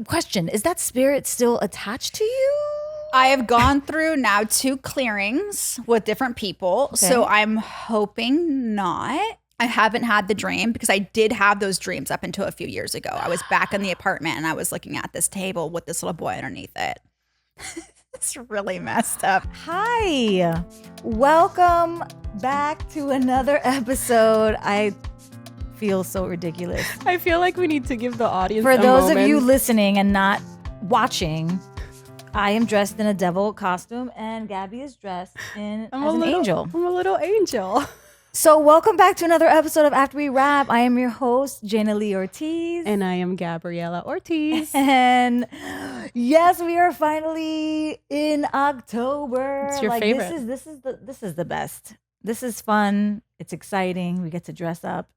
question, is that spirit still attached to you? I have gone through now 2 clearings with different people. Okay. So I'm hoping not. I haven't had the dream because I did have those dreams up until a few years ago. I was back in the apartment and I was looking at this table with this little boy underneath it. It's really messed up. Hi, welcome back to another episode. I feel so ridiculous. I feel like we need to give the audience For those moment. of you listening and not watching, I am dressed in a devil costume and Gabby is dressed as an angel. I'm a little angel. So welcome back to another episode of After We Wrap. I am your host, Jaina Ortiz. And I am Gabriella Ortiz. And yes, we are finally in October. It's your favorite. This is the best. This is fun. It's exciting. We get to dress up,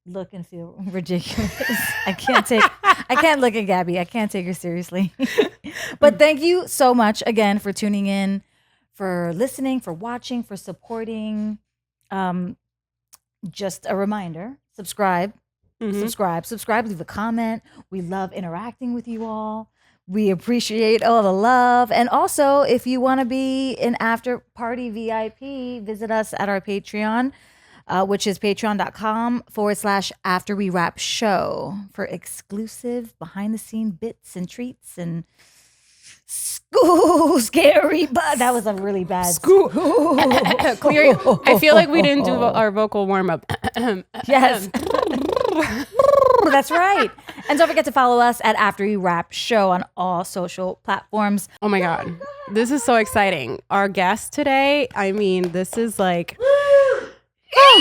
look and feel ridiculous. I can't look at Gabby. I can't take her seriously. But thank you so much again for tuning in, for listening, for watching, for supporting. Just a reminder, subscribe, leave a comment. We love interacting with you all. We appreciate all the love. And also, if you want to be an after party VIP, visit us at our Patreon, which is patreon.com/after we wrap show for exclusive behind the scene bits and treats and scary, but that was a really bad I feel like we didn't do our vocal warm up. Yes. That's right. And don't forget to follow us at After We Wrap Show on all social platforms. Oh my God. This is so exciting. Our guest today, I mean, this is like,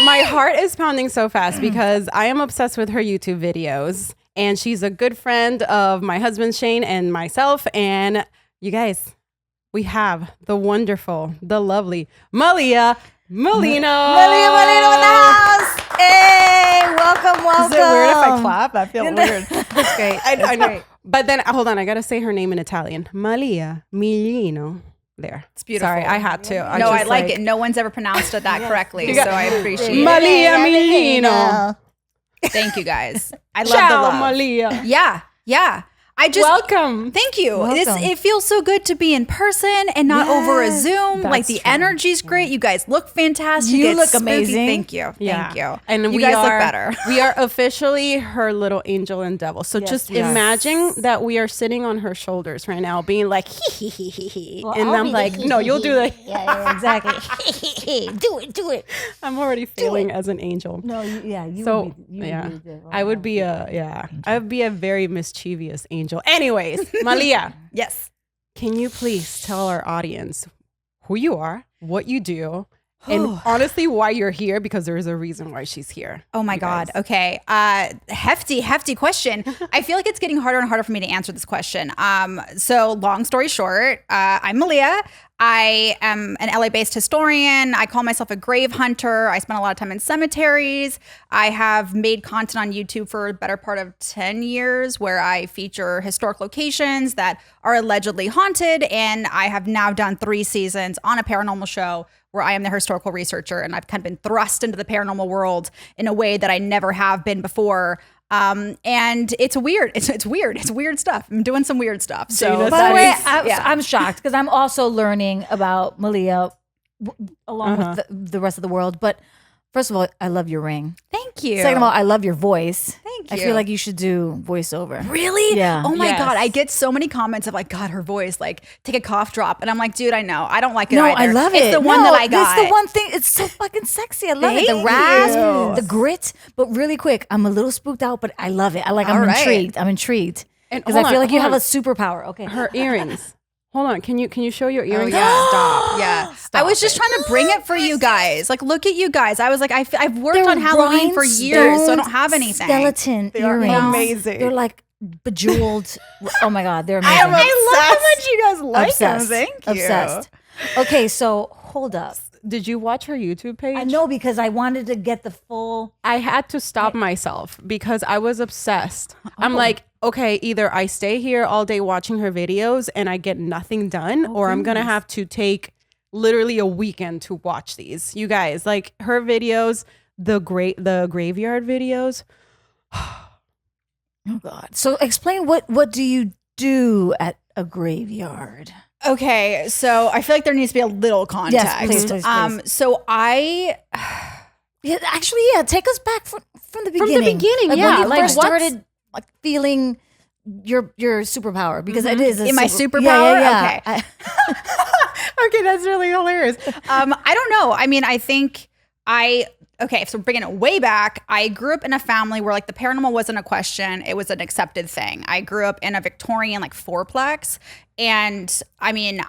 my heart is pounding so fast because I am obsessed with her YouTube videos. And she's a good friend of my husband, Shane, and myself. And you guys, we have the wonderful, the lovely Malia Miglino. Malia Miglino in the house. Hey, welcome. Is it weird if I clap? I feel weird. That's great. I know. But then, hold on, I got to say her name in Italian. Malia Miglino. There. It's beautiful. Sorry, I had to. I like it. No one's ever pronounced it that correctly, so I appreciate it. Malia Miglino. Thank you guys. I love Ciao, the love. Malia. Yeah. Welcome. Thank you. Welcome. It feels so good to be in person and not over a Zoom. That's Like the true. energy's great. You guys look fantastic. You It's look spooky. amazing. Thank you. Yeah. Thank you. And you we guys are, look better. We are officially her little angel and devil. So Yes, just we are. imagine that we are sitting on her shoulders right now, being like, hee hee hee hee. Well, And I'll I'm be like, the no, you'll do that. Yeah, exactly. Do it. I'm already feeling as an angel. No, you So would be, yeah, would be the devil. I would be a very mischievous angel. Anyways, Malia, Yes. can you please tell our audience who you are, what you do, and honestly why you're here? Because there is a reason why she's here. Oh my God. Okay. Hefty question. I feel like it's getting harder and harder for me to answer this question. So long story short, I'm Malia. I am an LA-based historian. I call myself a grave hunter. I spend a lot of time in cemeteries. I have made content on YouTube for a better part of 10 years where I feature historic locations that are allegedly haunted. And I have now done 3 seasons on a paranormal show where I am the historical researcher. And I've kind of been thrust into the paranormal world in a way that I never have been before. And it's weird. It's weird. It's weird stuff. I'm doing some weird stuff. So By the way, yeah. I'm shocked because I'm also learning about Malia along with the rest of the world. But first of all, I love your ring. Thank you. Second of all, I love your voice. Thank I you. feel like you should do voiceover. Really? Yeah. Oh my Yes. God. I get so many comments of like, God, her voice, like take a cough drop. And I'm like, dude, I know. I don't like it No, either. I love it. It's the one that I got. It's the one thing. It's so fucking sexy. I love it. The Thank rasp, you. the grit. But really quick, I'm a little spooked out, but I love it. I'm All right. intrigued. I'm intrigued. And Because I hold feel on, like you hold have a on. superpower. Okay. Her earrings. Hold on, can you show your Oh, earrings? yeah. Stop. Yeah. I was just it. trying to bring it for you guys. Like, look at you guys. I was like, I've worked They're on Halloween for years, so I don't rhinestoned have anything. Skeleton They are earrings. amazing. They're like bejeweled. Oh my God, they're I amazing. love how much you guys like Obsessed. them. Thank you. Obsessed. Okay, so hold up. Did you watch her YouTube page? I know because I wanted to get the full. I had to stop myself because I was obsessed. I'm like, okay, either I stay here all day watching her videos and I get nothing done, or I'm going to have to take literally a weekend to watch these. You guys, like her videos, the graveyard videos. Oh God. So explain what do you do at a graveyard? Okay, so I feel like there needs to be a little context. Yes, please. So I Yeah, actually, take us back from the beginning. From the beginning, like yeah. When you Like, first what's- started like feeling your superpower, because it is a In my super- superpower? Yeah. Okay. Okay, that's really hilarious. I don't know. I mean, I think okay, so bringing it way back, I grew up in a family where like the paranormal wasn't a question, it was an accepted thing. I grew up in a Victorian like fourplex, and I mean,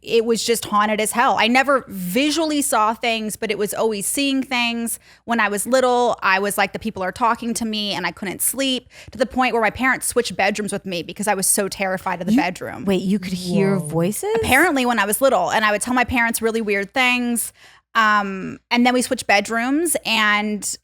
it was just haunted as hell. I never visually saw things, but it was always seeing things. When I was little, I was like, the people are talking to me and I couldn't sleep, to the point where my parents switched bedrooms with me because I was so terrified of the bedroom. Wait, you could hear voices? Apparently when I was little, and I would tell my parents really weird things. And then we switched bedrooms, and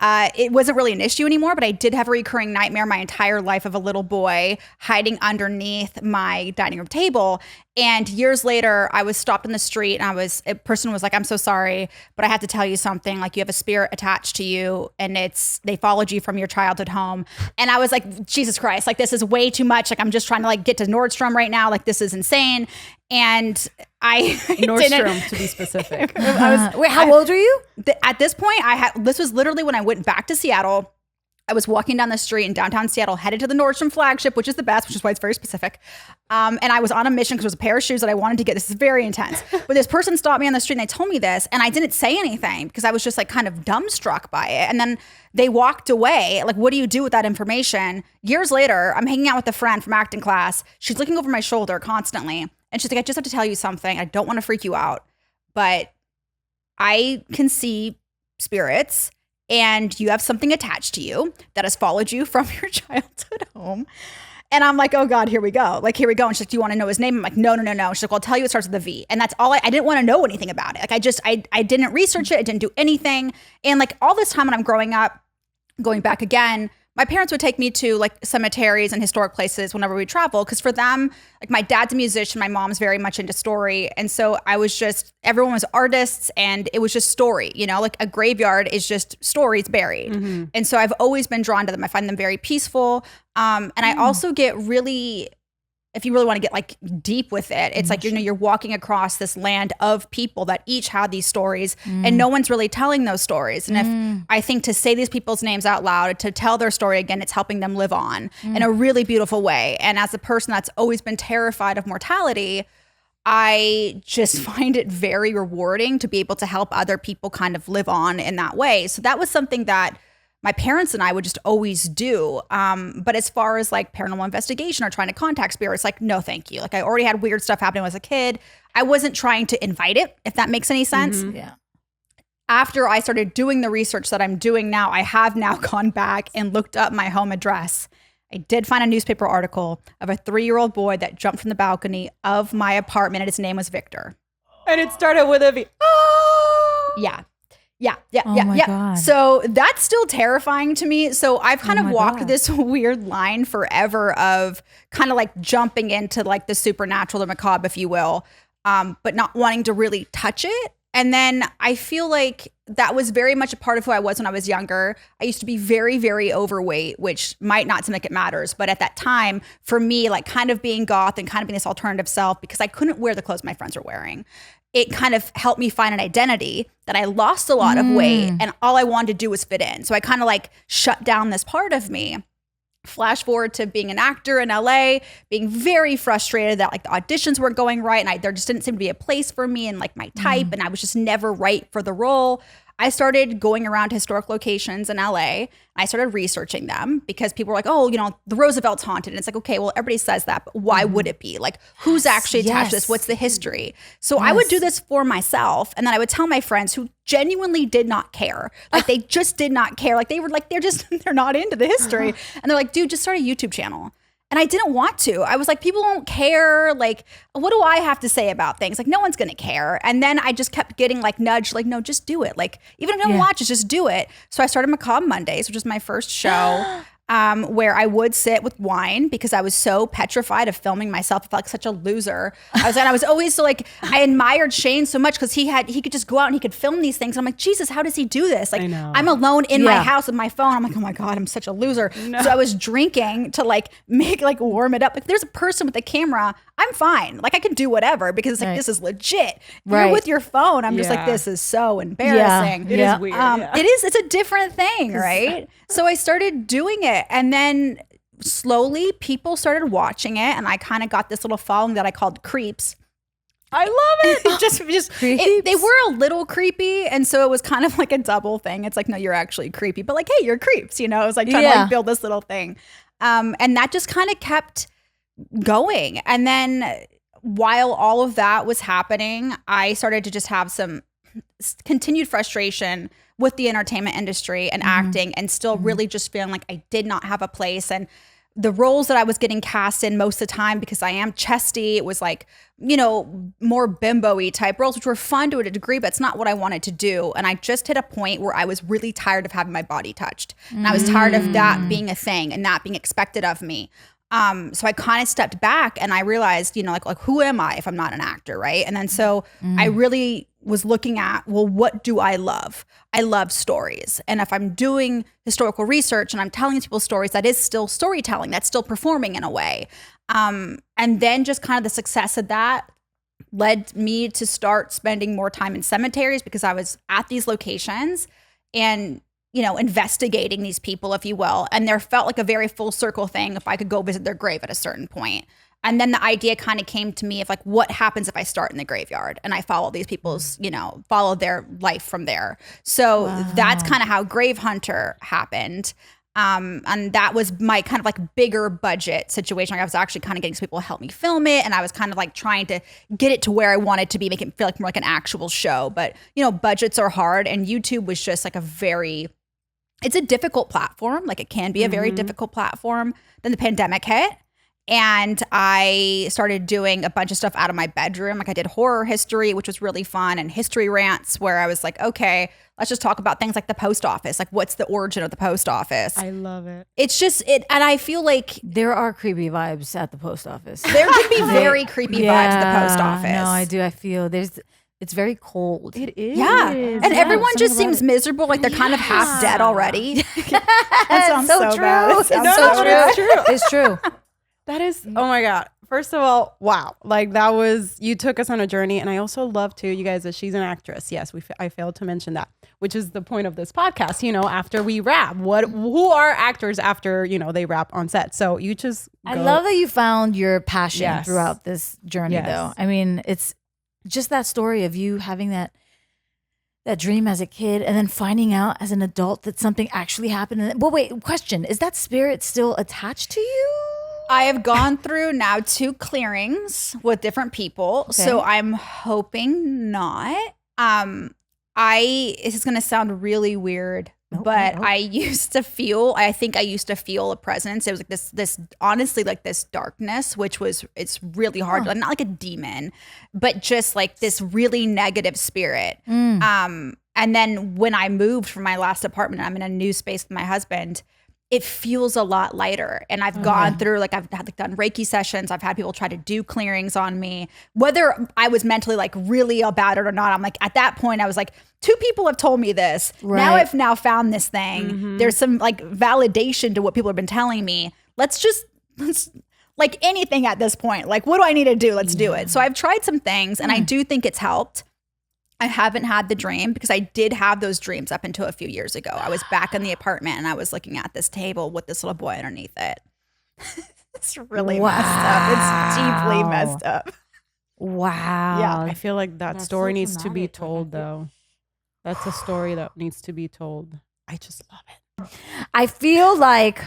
it wasn't really an issue anymore, but I did have a recurring nightmare my entire life of a little boy hiding underneath my dining room table. And years later, I was stopped in the street, and a person was like, "I'm so sorry, but I have to tell you something. Like, you have a spirit attached to you, and they followed you from your childhood home." And I was like, Jesus Christ, like, this is way too much. Like, I'm just trying to like get to Nordstrom right now. Like, this is insane. And I Nordstrom, to be specific. Wait, how old are you? At this point, this was literally when I went back to Seattle. I was walking down the street in downtown Seattle, headed to the Nordstrom flagship, which is the best, which is why it's very specific. And I was on a mission because it was a pair of shoes that I wanted to get. This is very intense. But this person stopped me on the street and they told me this, and I didn't say anything because I was just like kind of dumbstruck by it. And then they walked away. Like, what do you do with that information? Years later, I'm hanging out with a friend from acting class. She's looking over my shoulder constantly. And she's like, I just have to tell you something. I don't want to freak you out, but I can see spirits, and you have something attached to you that has followed you from your childhood home. And I'm like, oh God, here we go. Like, here we go. And she's like, do you want to know his name? I'm like, no. She's like, well, I'll tell you it starts with a V. And that's all I didn't want to know anything about it. Like, I didn't research it. I didn't do anything. And like all this time when I'm growing up, going back again, my parents would take me to like cemeteries and historic places whenever we travel. Cause for them, like my dad's a musician, my mom's very much into story. And so everyone was artists, and it was just story, like a graveyard is just stories buried. Mm-hmm. And so I've always been drawn to them. I find them very peaceful. And I also get really, if you really want to get like deep with it, it's like, you're walking across this land of people that each had these stories, and no one's really telling those stories. And if I think to say these people's names out loud, to tell their story again, it's helping them live on in a really beautiful way. And as a person that's always been terrified of mortality, I just find it very rewarding to be able to help other people kind of live on in that way. So that was something that my parents and I would just always do. But as far as like paranormal investigation or trying to contact spirits, like, no, thank you. Like, I already had weird stuff happening when I was a kid. I wasn't trying to invite it, if that makes any sense. Mm-hmm. Yeah. After I started doing the research that I'm doing now, I have now gone back and looked up my home address. I did find a newspaper article of a 3-year-old boy that jumped from the balcony of my apartment, and his name was Victor. And it started with a V. Oh! Yeah. God. So that's still terrifying to me. So I've kind of walked God. this weird line forever of kind of like jumping into like the supernatural, the macabre, if you will, but not wanting to really touch it. And then I feel like that was very much a part of who I was when I was younger. I used to be very, very overweight, which might not seem like it matters. But at that time, for me, like kind of being goth and kind of being this alternative self, because I couldn't wear the clothes my friends were wearing, it kind of helped me find an identity that I lost a lot of weight, and all I wanted to do was fit in. So I kind of like shut down this part of me. Flash forward to being an actor in LA, being very frustrated that like the auditions weren't going right, and there just didn't seem to be a place for me and like my type, and I was just never right for the role. I started going around historic locations in LA. I started researching them because people were like, oh, the Roosevelt's haunted. And it's like, okay, well, everybody says that, but why would it be? Like, who's actually attached to this? What's the history? So I would do this for myself. And then I would tell my friends who genuinely did not care. Like, they just did not care. Like, they were like, they're not into the history. And they're like, dude, just start a YouTube channel. And I didn't want to. I was like, people don't care. Like, what do I have to say about things? Like, no one's going to care. And then I just kept getting like nudged, like, no, just do it. Like, even if no one watches, just do it. So I started Macabre Mondays, which is my first show. where I would sit with wine because I was so petrified of filming myself. I felt like such a loser. I was always so like, I admired Shane so much because he could just go out and he could film these things. I'm like, Jesus, how does he do this? Like, I'm alone in my house with my phone. I'm like, oh my God, I'm such a loser. No. So I was drinking to like warm it up. Like, there's a person with a camera, I'm fine. Like, I can do whatever because it's like, this is legit. You're with your phone. I'm just like, this is so embarrassing. It is weird. It's a different thing, right? So I started doing it, and then slowly people started watching it, and I kind of got this little following that I called creeps. I love it. They were a little creepy, and so it was kind of like a double thing. It's like, no, you're actually creepy, but like, hey, you're creeps. You know, it was like trying to like build this little thing, and that just kind of kept going. And then while all of that was happening, I started to just have some continued frustration with the entertainment industry and acting, and still really just feeling like I did not have a place. And the roles that I was getting cast in most of the time, because I am chesty, it was like, you know, more bimbo-y type roles, which were fun to a degree, but it's not what I wanted to do. And I just hit a point where I was really tired of having my body touched. And I was tired of that being a thing and that being expected of me. So I kind of stepped back and I realized, you know, like who am I if I'm not an actor, right? And then so I really was looking at, well, what do I love? I love stories. And if I'm doing historical research and I'm telling people stories, that is still storytelling. That's still performing in a way. And then just kind of the success of that led me to start spending more time in cemeteries, because I was at these locations and, you know, investigating these people, if you will. And there felt like a very full circle thing if I could go visit their grave at a certain point. And then the idea kind of came to me of like, what happens if I start in the graveyard and I follow these people's, you know, follow their life from there. So that's kind of how Grave Hunter happened. And that was my kind of like bigger budget situation. Like, I was actually kind of getting some people to help me film it. And I was kind of like trying to get it to where I wanted to be, make it feel like more like an actual show. But, you know, budgets are hard. And YouTube was just like it's a difficult platform. Like, it can be a very difficult platform. Then the pandemic hit. And I started doing a bunch of stuff out of my bedroom. Like, I did horror history, which was really fun, and history rants, where I was like, okay, let's just talk about things like the post office. Like, what's the origin of the post office? I love it. It's just it. And I feel like there are creepy vibes at the post office. There can be very creepy vibes at the post office. No, I do. I feel it's very cold. It is. Yeah. And everyone just seems miserable. Like, they're kind of half dead already. That sounds so true. bad. It's so true. It's true. That is, oh my God. First of all, wow. Like, you took us on a journey. And I also love too, you guys, that she's an actress. Yes, I failed to mention that, which is the point of this podcast. You know, after we wrap, who are actors after, you know, they wrap on set? So you just I love that you found your passion throughout this journey though. I mean, it's just that story of you having that dream as a kid and then finding out as an adult that something actually happened. Well, wait, question. Is that spirit still attached to you? I have gone through now 2 clearings with different people. Okay. So I'm hoping not. This is going to sound really weird, but I used to feel a presence. It was like this honestly, like this darkness, it's really hard. Like, not like a demon, but just like this really negative spirit. And then when I moved from my last apartment, I'm in a new space with my husband, it feels a lot lighter. And I've gone through, like, I've done Reiki sessions. I've had people try to do clearings on me, whether I was mentally like really about it or not. I'm like, at that point I was like, 2 people have told me this. Now I've found this thing. There's some like validation to what people have been telling me. Let's like anything at this point. Like, what do I need to do? Let's do it. So I've tried some things and I do think it's helped. I haven't had the dream, because I did have those dreams up until a few years ago. I was back in the apartment and I was looking at this table with this little boy underneath it. It's really messed up. It's deeply messed up. Wow. Yeah. I feel like that story needs to be told, though. That's a story that needs to be told. I just love it. I feel like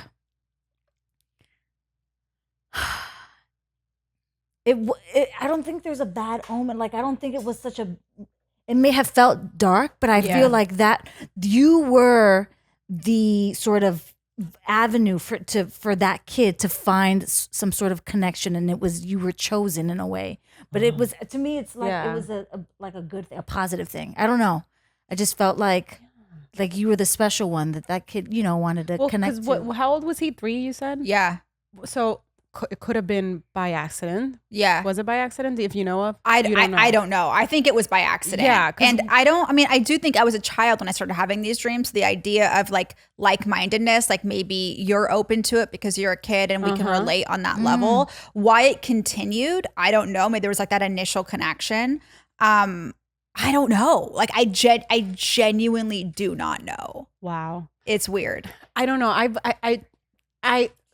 I don't think there's a bad omen. Like, I don't think it was it may have felt dark, but I feel like that you were the sort of avenue for that kid to find some sort of connection, and you were chosen in a way. But it was, to me, it's like it was a good thing, a positive thing. I don't know. I just felt like like you were the special one that kid, wanted to Well, connect because to. how old was he? 3, you said? Yeah. So it could have been by accident. Yeah. Was it by accident? If you know of? I You don't know. I don't know. I think it was by accident. Yeah, 'cause- And I do think I was a child when I started having these dreams. The idea of like-mindedness, like maybe you're open to it because you're a kid and we can relate on that level. Why it continued, I don't know. Maybe there was like that initial connection. I don't know. Like I genuinely do not know. Wow. It's weird. I don't know.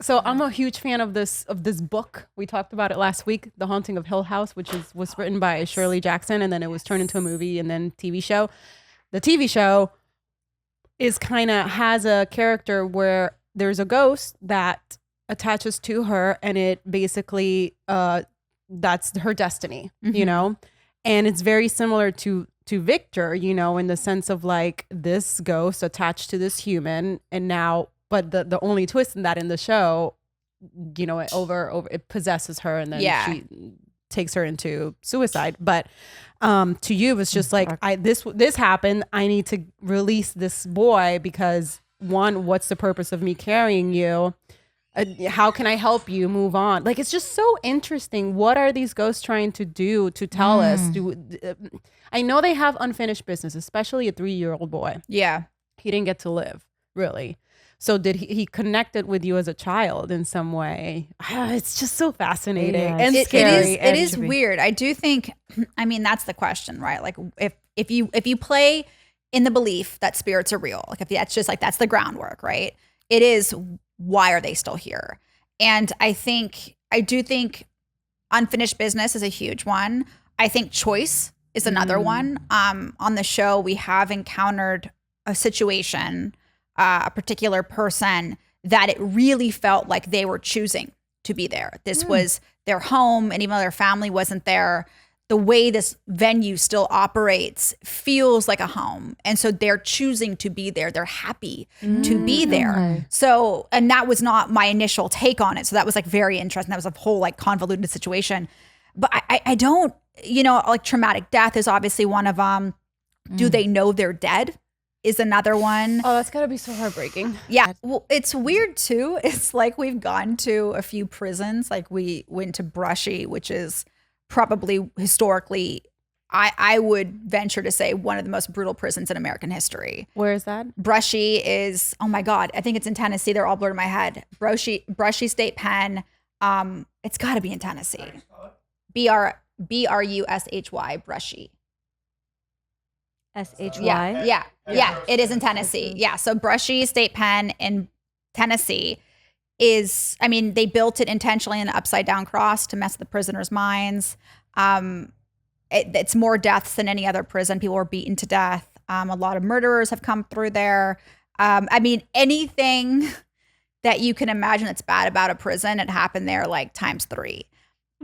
So I'm a huge fan of this book. We talked about it last week, The Haunting of Hill House, which was written by Shirley Jackson, and then it was turned into a movie and then TV show. The TV show has a character where there's a ghost that attaches to her, and it basically that's her destiny, and it's very similar to Victor, in the sense of like this ghost attached to this human, and now. But the only twist in the show, it possesses her, and then she takes her into suicide. But to you, it's just like this happened. I need to release this boy because one, what's the purpose of me carrying you? How can I help you move on? Like it's just so interesting. What are these ghosts trying to do to tell us? I know they have unfinished business, especially a 3-year-old boy. Yeah, he didn't get to live really. So did he connected with you as a child in some way? It's just so fascinating and scary. It is weird. I do think, that's the question, right? Like if you play in the belief that spirits are real, like if that's just like, that's the groundwork, right? It is, why are they still here? And I do think unfinished business is a huge one. I think choice is another one. On the show, we have encountered a situation, a particular person that it really felt like they were choosing to be there. This was their home, and even though their family wasn't there, the way this venue still operates feels like a home. And so they're choosing to be there. They're happy to be there. Okay. So, and that was not my initial take on it. So that was like very interesting. That was a whole like convoluted situation. But I don't, like traumatic death is obviously one of them. Do they know they're dead? Is another one. Oh, that's gotta be so heartbreaking. Yeah. Well, it's weird too. It's like we've gone to a few prisons. Like we went to Brushy, which is probably historically, I would venture to say, one of the most brutal prisons in American history. Where is that? Brushy is, oh my God, I think it's in Tennessee. They're all blurred in my head. Brushy State Pen. It's gotta be in Tennessee. BRUSHY, Brushy. SHY? Yeah, it is in Tennessee. Yeah, so Brushy State Pen in Tennessee is, they built it intentionally in an upside down cross to mess with the prisoners' minds. It's more deaths than any other prison. People were beaten to death. A lot of murderers have come through there. Anything that you can imagine that's bad about a prison, it happened there like times 3.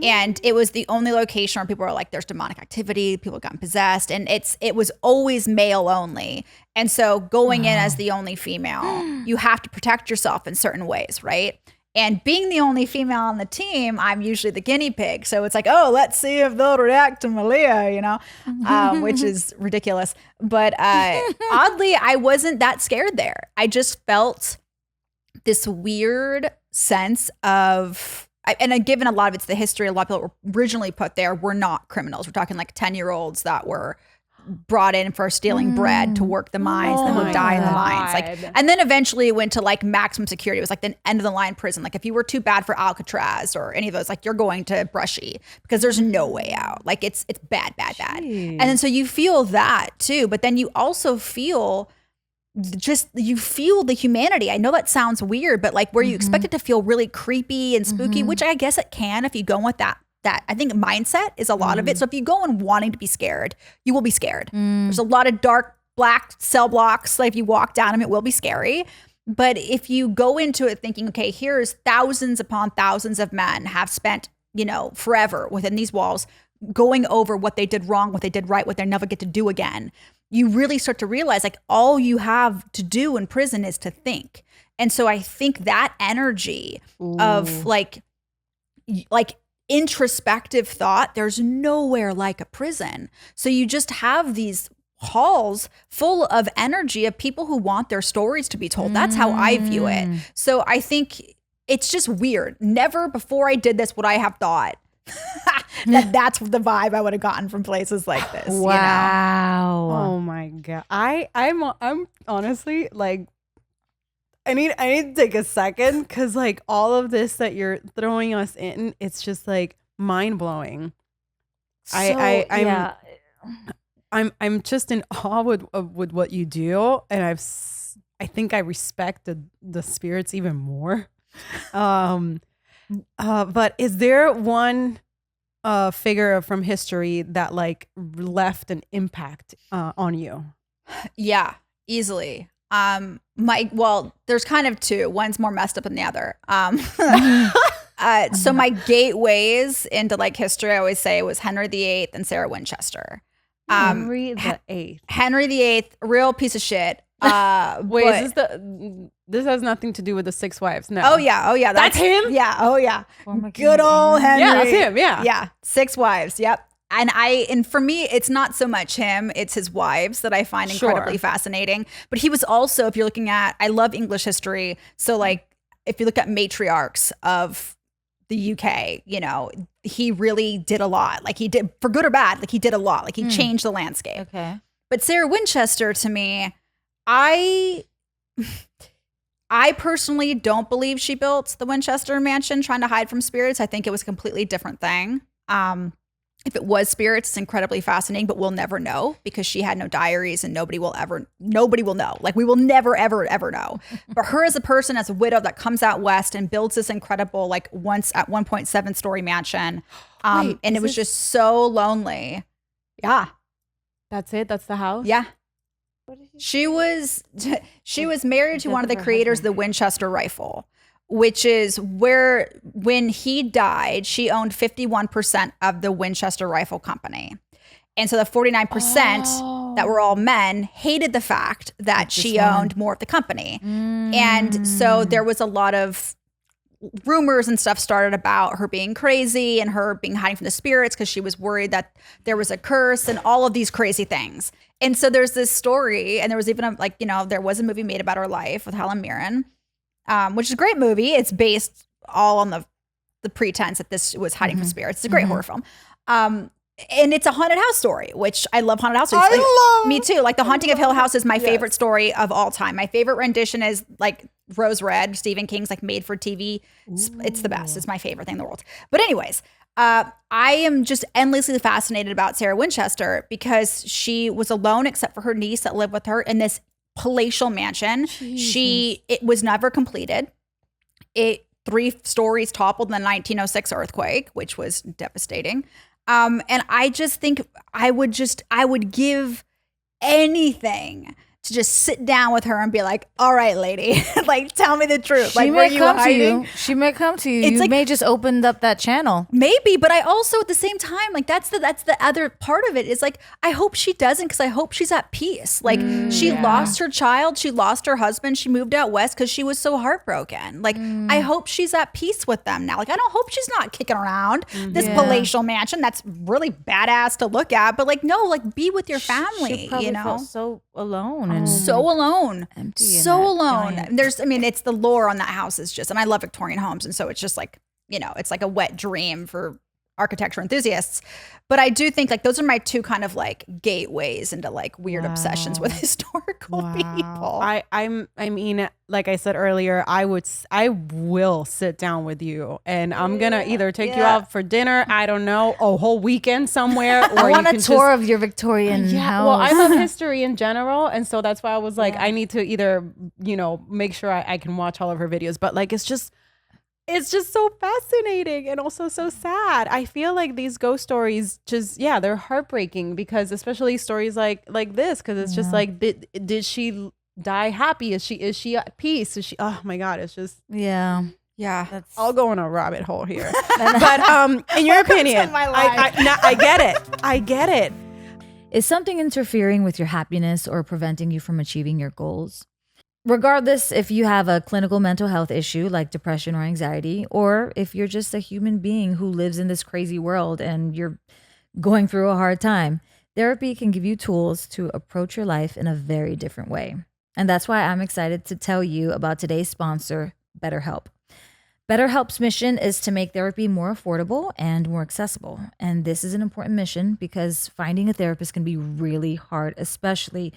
And it was the only location where people were like, there's demonic activity, people got possessed, and it was always male only. And so going in as the only female, you have to protect yourself in certain ways, right? And being the only female on the team, I'm usually the guinea pig. So it's like, oh, let's see if they'll react to Malia, which is ridiculous. But oddly, I wasn't that scared there. I just felt this weird sense of, and given a lot of it's the history, a lot of people were originally put there were not criminals. We're talking like 10-year-olds that were brought in for stealing bread to work the mines, then would die in the mines. Like, and then eventually it went to like maximum security. It was like the end of the line prison. Like if you were too bad for Alcatraz or any of those, like you're going to Brushy because there's no way out. Like it's bad. And then so you feel that too, but then you also feel the humanity. I know that sounds weird, but like where you expect it to feel really creepy and spooky, which I guess it can if you go with that I think mindset is a lot of it. So if you go in wanting to be scared, you will be scared. There's a lot of dark black cell blocks. Like if you walk down them, it will be scary. But if you go into it thinking, okay, here's thousands upon thousands of men have spent, forever within these walls going over what they did wrong, what they did right, what they never get to do again. You really start to realize like all you have to do in prison is to think. And so I think that energy of like introspective thought, there's nowhere like a prison. So you just have these halls full of energy of people who want their stories to be told. That's how I view it. So I think it's just weird. Never before I did this would I have thought that's the vibe I would have gotten from places like this. Wow. Oh my God. I'm honestly like, I need to take a second because like all of this that you're throwing us in, it's just like mind blowing. I'm just in awe with what you do, and I think I respect the spirits even more. But is there one figure from history that like left an impact on you? Yeah, easily. There's kind of two. One's more messed up than the other. So my gateways into like history, I always say, was Henry VIII and Sarah Winchester. Henry the Eighth. Henry VIII, real piece of shit. Wait, this has nothing to do with the 6 wives? No. Oh yeah, that's him. Yeah, oh yeah, Former good king. old Henry. Yeah, that's him. Yeah, 6 wives. Yep. And for me, it's not so much him, it's his wives that I find incredibly fascinating. But he was also, if you're looking at, I love English history. So like, if you look at matriarchs of the UK, you know, he really did a lot. Like he did, for good or bad, like he did a lot. Like he changed the landscape. Okay. But Sarah Winchester, to me, I personally don't believe she built the Winchester mansion trying to hide from spirits. I think it was a completely different thing. If it was spirits, it's incredibly fascinating, but we'll never know because she had no diaries and nobody will know. Like we will never, ever, ever know. But her as a person, as a widow that comes out west and builds this incredible, like once at 1.7 story mansion. And it was just so lonely. Yeah. That's it? That's the house? Yeah. She was married to one of the creators of the Winchester rifle, which is where, when he died, she owned 51% of the Winchester Rifle Company. And so the 49% that were all men hated the fact that she owned more of the company. And so there was a lot of rumors and stuff started about her being crazy and her being hiding from the spirits because she was worried that there was a curse and all of these crazy things. And so there's this story, and there was even there was a movie made about her life with Helen Mirren. Which is a great movie. It's based all on the pretense that this was hiding from spirits. It's a great horror film. And it's a haunted house story, which I love haunted house stories. Me too. Like The Haunting of Hill House is my favorite story of all time. My favorite rendition is like Rose Red, Stephen King's like made for TV. It's the best. It's my favorite thing in the world. But anyways, I am just endlessly fascinated about Sarah Winchester because she was alone except for her niece that lived with her in this palatial mansion. It was never completed. 3 stories toppled in the 1906 earthquake, which was devastating. And I just think I would give anything to just sit down with her and be like, all right, lady, like, tell me the truth. She like, may come to you. She may come to you. It's You like, may just opened up that channel. maybe, but I also at the same time, like that's the other part of it is like, I hope she doesn't, because I hope she's at peace. Like she lost her child, she lost her husband, she moved out west because she was so heartbroken. Like I hope she's at peace with them now. Like I don't hope she's not kicking around this palatial mansion that's really badass to look at, but like no, like be with your family. She probably felt so alone and So alone, empty in so that alone. giant- It's the lore on that house is just, and I love Victorian homes, and so it's just like, it's like a wet dream for architecture enthusiasts. But I do think like those are my 2 kind of like gateways into like weird obsessions with historical people. I mean, like I said earlier, I will sit down with you, and I'm gonna either take you out for dinner, I don't know, a whole weekend somewhere, or I want you a can tour of your Victorian Yeah, house. well, I love history in general, and so that's why I was like, I need to either, make sure I can watch all of her videos, but like it's just so fascinating and also so sad. I feel like these ghost stories they're heartbreaking, because especially stories like this, because it's just like, did she die happy? Is she at peace? Is she? Oh my God, it's just yeah. That's I'll go on a rabbit hole here. But in your opinion, I get it. Is something interfering with your happiness or preventing you from achieving your goals? Regardless if you have a clinical mental health issue like depression or anxiety, or if you're just a human being who lives in this crazy world and you're going through a hard time, Therapy can give you tools to approach your life in a very different way. And that's why I'm excited to tell you about today's sponsor, BetterHelp. BetterHelp's mission is to make therapy more affordable and more accessible. And this is an important mission because finding a therapist can be really hard, especially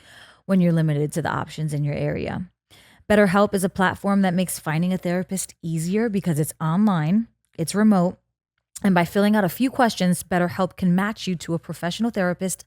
when you're limited to the options in your area. BetterHelp is a platform that makes finding a therapist easier because it's online, it's remote, and by filling out a few questions, BetterHelp can match you to a professional therapist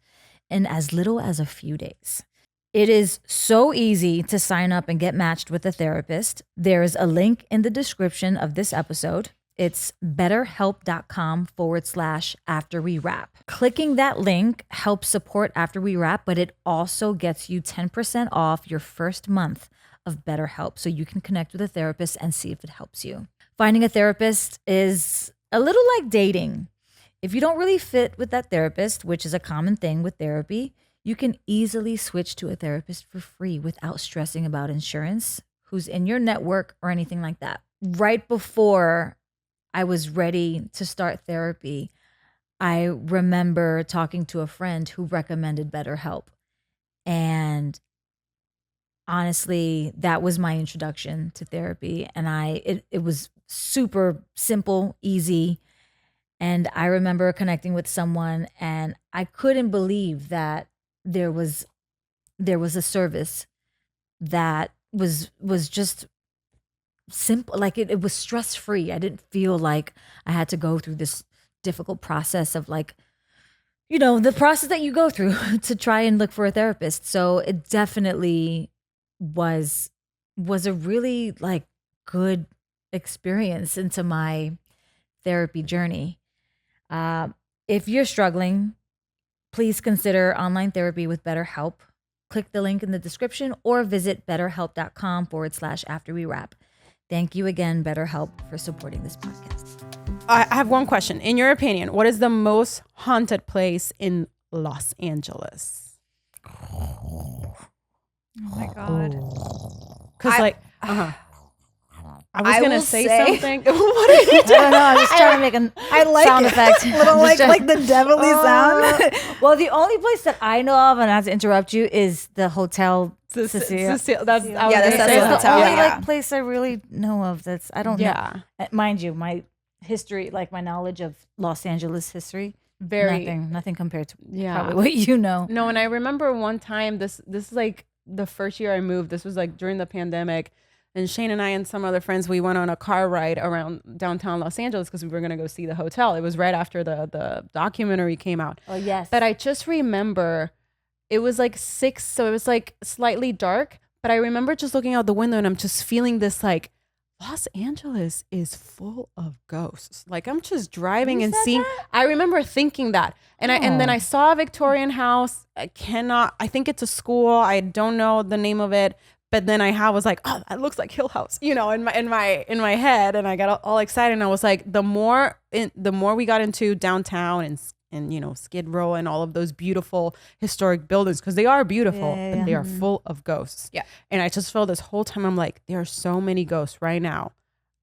in as little as a few days. It is so easy to sign up and get matched with a therapist. There's a link in the description of this episode. It's betterhelp.com/afterwewrap. Clicking that link helps support After We Wrap, but it also gets you 10% off your first month of BetterHelp so you can connect with a therapist and see if it helps you. Finding a therapist is a little like dating. If you don't really fit with that therapist, which is a common thing with therapy, you can easily switch to a therapist for free without stressing about insurance, who's in your network, or anything like that. Right before I was ready to start therapy, I remember talking to a friend who recommended BetterHelp. And honestly, that was my introduction to therapy. And it was super simple, easy. And I remember connecting with someone, and I couldn't believe that there was a service that was just simple. Like it was stress free. I didn't feel like I had to go through this difficult process of like, the process that you go through to try and look for a therapist. So it definitely was a really like good experience into my therapy journey. If you're struggling, please consider online therapy with BetterHelp. Click the link in the description or visit betterhelp.com/afterwewrap. Thank you again, BetterHelp, for supporting this podcast. I have one question. In your opinion, what is the most haunted place in Los Angeles? Oh my God. Because I was gonna will say say- something. What are you I don't know. I was trying to make a I like sound it. effect. Little like the devilly sound. Well, the only place that I know of, and I have to interrupt you, is the Hotel Cecile. Cecile. That's Yeah, that's It's Cecile the Hotel, only yeah. like place I really know of. I don't know. Yeah. Mind you, my history, like my knowledge of Los Angeles history, Very. nothing compared to Yeah. probably what you know. No, and I remember one time. This is like the first year I moved. This was like during the pandemic. And Shane and I and some other friends, we went on a car ride around downtown Los Angeles because we were going to go see the hotel. It was right after the documentary came out. Oh, yes. But I just remember it was like 6, so it was like slightly dark. But I remember just looking out the window and I'm just feeling this like, Los Angeles is full of ghosts. Like I'm just driving You and said seeing. that? I remember thinking that, and then I saw a Victorian house. I think it's a school. I don't know the name of it. But then I was like, oh, that looks like Hill House, in my head, and I got all excited. And I was like, the more we got into downtown and Skid Row and all of those beautiful historic buildings, because they are beautiful, Yeah. but they are full of ghosts. Yeah. And I just felt this whole time, I'm like, there are so many ghosts right now,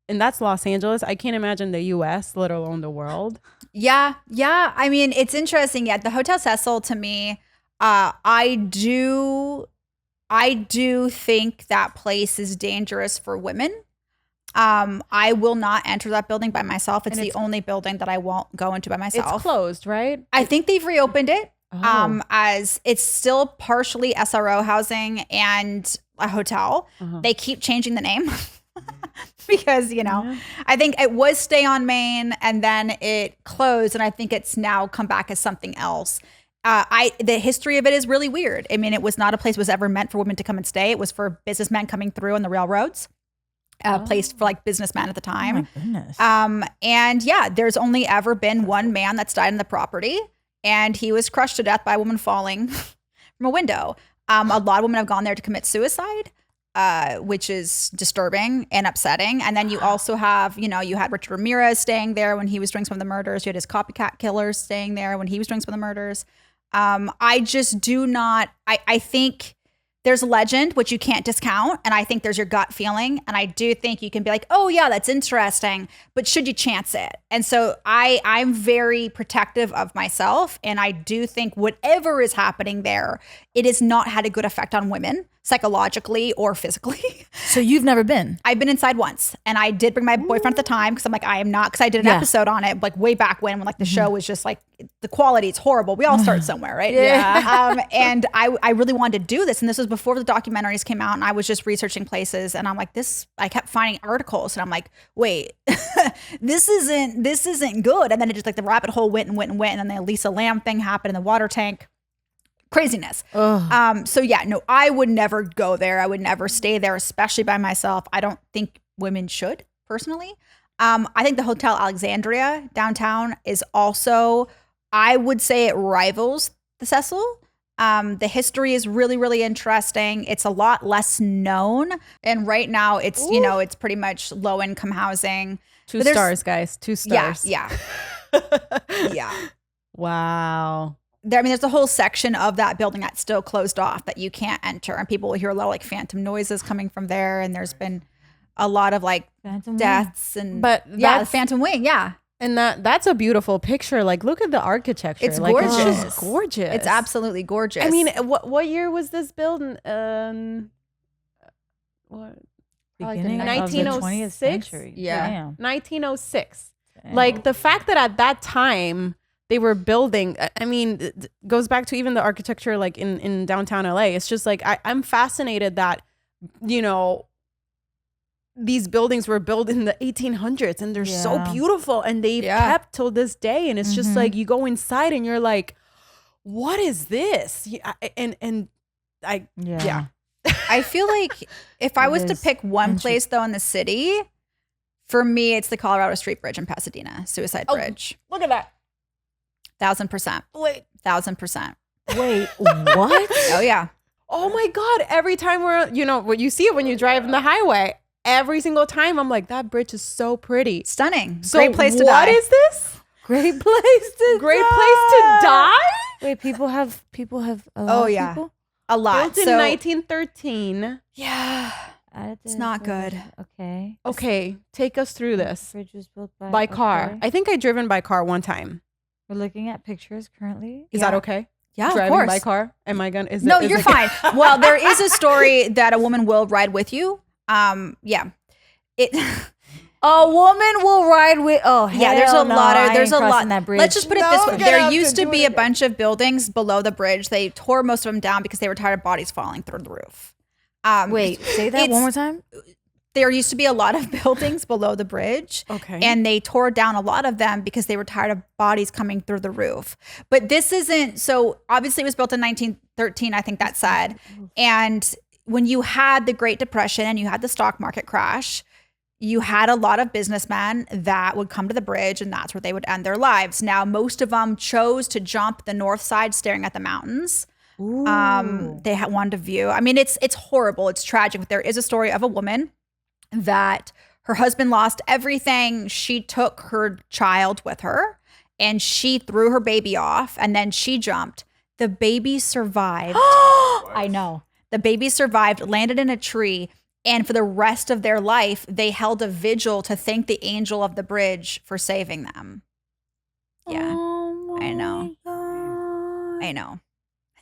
and that's Los Angeles. I can't imagine the U.S., let alone the world. Yeah. I mean, it's interesting. Yeah, the Hotel Cecil to me, I do think that place is dangerous for women. I will not enter that building by myself. It's the only building that I won't go into by myself. It's closed, right? I think they've reopened it. Oh. As it's still partially SRO housing and a hotel. Uh-huh. They keep changing the name because, I think it was Stay on Main and then it closed, and I think it's now come back as something else. The history of it is really weird. I mean, it was not a place that was ever meant for women to come and stay. It was for businessmen coming through on the railroads. Placed for like businesmen at the time. Oh my goodness. And yeah, there's only ever been one man that's died on the property, and he was crushed to death by a woman falling from a window. A lot of women have gone there to commit suicide, which is disturbing and upsetting. And then you also have, you had Richard Ramirez staying there when he was doing some of the murders. You had his copycat killers staying there when he was doing some of the murders. I just do not, I think There's legend, which you can't discount. And I think there's your gut feeling. And I do think you can be like, oh yeah, that's interesting. But should you chance it? And so I'm very protective of myself. And I do think whatever is happening there, it has not had a good effect on women psychologically or physically. So you've never been? I've been inside once, and I did bring my boyfriend at the time because I'm like, I am not, because I did an episode on it like way back when like the show was just like, the quality is horrible. We all start somewhere, right? And I really wanted to do this, and this was before the documentaries came out, and I was just researching places, and I'm like, I kept finding articles, and I'm like, wait, this isn't good. And then it just like the rabbit hole went, and then the Elisa Lam thing happened in the water tank. Craziness. So yeah, no, I would never go there. I would never stay there, especially by myself. I don't think women should, personally. I think the Hotel Alexandria downtown is also, I would say it rivals the Cecil. The history is really, really interesting. It's a lot less known. And right now it's, it's pretty much low income housing. 2 stars, guys. 2 stars. Yeah. Yeah. Wow. There's a whole section of that building that's still closed off that you can't enter, and people will hear a lot of like phantom noises coming from there. And there's been a lot of like Phantom deaths and the Phantom Wing, yeah. And that's a beautiful picture. Like, look at the architecture. It's like, gorgeous. It's just gorgeous. It's absolutely gorgeous. I mean, what year was this built? What? Beginning Like of the 20th 1906? century. Yeah. Damn. 1906. Damn. Like the fact that at that time they were building, I mean, it goes back to even the architecture like in downtown LA. It's just like, I'm fascinated that, these buildings were built in the 1800s and they're so beautiful and they've kept till this day. And it's just like, you go inside and you're like, what is this? I feel like if I was to pick one place though in the city, for me, it's the Colorado Street Bridge in Pasadena, Suicide Bridge. Look at that. 1000%. Wait. 1000%. Wait, what? Oh yeah. Oh my God. Every time you see it when you drive in the highway, every single time I'm like, that bridge is so pretty. Stunning. So great place to die. What is this? Great place to die? Wait, people have a lot of people? A lot. Built in 1913. Yeah. It's not good. Okay. Okay, take us through this. Bridge was built By car. okay. I think I driven by car one time. We're looking at pictures currently. Is that okay? Yeah, Driving of course. by car? Am I gonna? No, you're fine. Well, there is a story that a woman will ride with you. Yeah. A woman will ride with. Oh, yeah. There's a lot of. There's a lot. That bridge. Let's just put it No, this way. we're gonna There have used to to do be it a bunch of buildings below the bridge. They tore most of them down because they were tired of bodies falling through the roof. Wait, say that one more time. There used to be a lot of buildings below the bridge. Okay. And they tore down a lot of them because they were tired of bodies coming through the roof. But this isn't, so obviously it was built in 1913, I think that's sad. And when you had the Great Depression and you had the stock market crash, you had a lot of businessmen that would come to the bridge and that's where they would end their lives. Now, most of them chose to jump the north side staring at the mountains. They wanted to view. I mean, it's horrible. It's tragic. But there is a story of a woman that her husband lost everything. She took her child with her and she threw her baby off and then she jumped. The baby survived. I know. The baby survived, landed in a tree, and for the rest of their life, they held a vigil to thank the angel of the bridge for saving them. Yeah, Oh I know. my God. I know.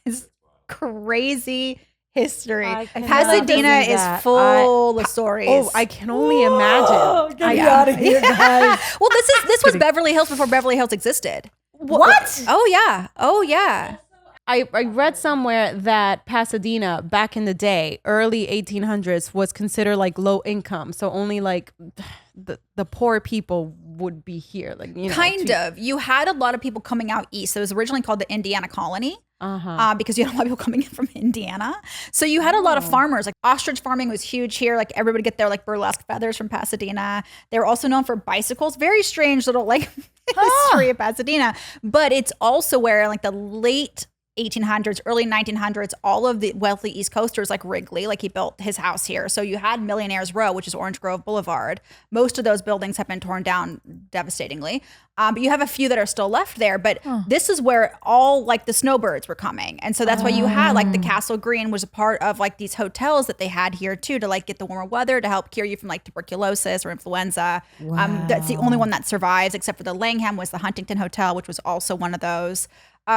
It's crazy history. I cannot Pasadena believe is that. full of stories. Oh, I can only imagine. Get me out of here, guys. Well, this was Beverly Hills before Beverly Hills existed. What? Oh yeah. Oh yeah. I read somewhere that Pasadena back in the day, early 1800s, was considered like low income. So only like the poor people would be here. Like, Kind of. You had a lot of people coming out east. It was originally called the Indiana Colony. Because you had a lot of people coming in from Indiana. So you had a lot of farmers. Like ostrich farming was huge here. Like everybody get their like burlesque feathers from Pasadena. They were also known for bicycles. Very strange little like history of Pasadena. But it's also where like the late 1800s, early 1900s, all of the wealthy East Coasters like Wrigley, like he built his house here. So you had Millionaires Row, which is Orange Grove Boulevard. Most of those buildings have been torn down devastatingly. But you have a few that are still left there. But this is where all like the snowbirds were coming. And so that's why you had like the Castle Green was a part of like these hotels that they had here too, to like get the warmer weather, to help cure you from like tuberculosis or influenza. That's the only one that survives, except for the Langham was the Huntington Hotel, which was also one of those.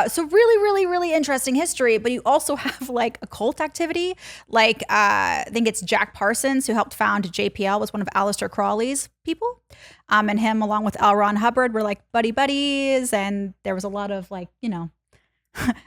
So really, really, really interesting history, but you also have like occult activity. Like I think it's Jack Parsons who helped found JPL, was one of Aleister Crowley's people. And him along with L. Ron Hubbard were like buddies. And there was a lot of like, you know,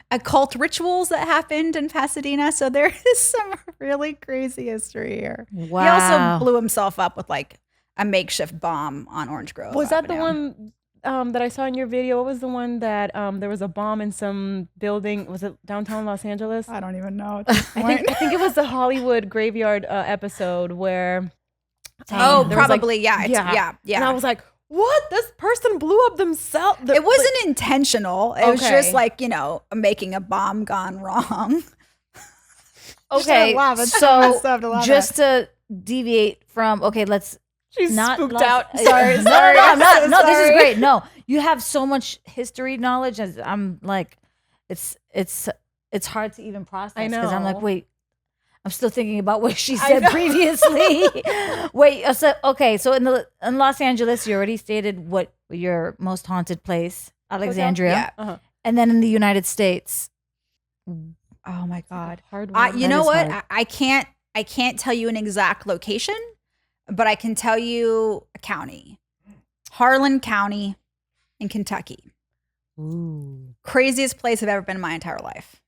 occult rituals that happened in Pasadena. So there is some really crazy history here. Wow. He also blew himself up with like a makeshift bomb on Orange Grove. Was that the Avenue. one that I saw in your video? What was the one that there was a bomb in some building? Was it downtown Los Angeles? I don't even know. I think it was the Hollywood graveyard episode where. Oh, there was, like- probably. Yeah. And I was like, what? This person blew up themselves. It wasn't intentional. It was Okay. just like, you know, making a bomb gone wrong. Okay, laugh. It's so so messed up to laugh just to deviate from, let's She's not spooked Los- out. Sorry, no, sorry, no, I'm no, so no, this is sorry. great. No, you have so much history knowledge, as I'm like, it's hard to even process. I because I'm like, know. wait, I'm still thinking about what she I said know. previously. Wait, so in Los Angeles, you already stated what your most haunted place, Alexandria, Yeah. Uh-huh. and then in the United States. Oh my God. Hard one. You That know is what? hard. I can't tell you an exact location, but I can tell you a county. Harlan County in Kentucky. Ooh. Craziest place I've ever been in my entire life.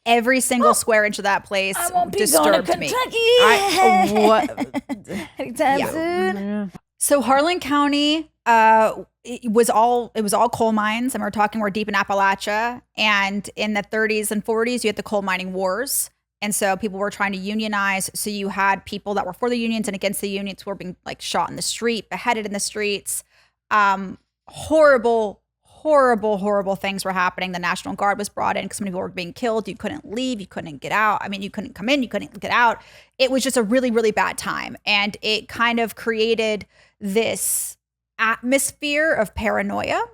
Every single square inch of that place I won't be going to disturbed me. Kentucky. What? Anytime Yeah. soon. Yeah. So Harlan County, it was all coal mines, and we're deep in Appalachia. And in the 30s and 40s, you had the coal mining wars, and so people were trying to unionize. So you had people that were for the unions and against the unions who were being like shot in the street, beheaded in the streets. Horrible things were happening. The National Guard was brought in because many people were being killed. You couldn't leave. You couldn't get out. I mean, you couldn't come in. You couldn't get out. It was just a really, really bad time. And it kind of created this atmosphere of paranoia.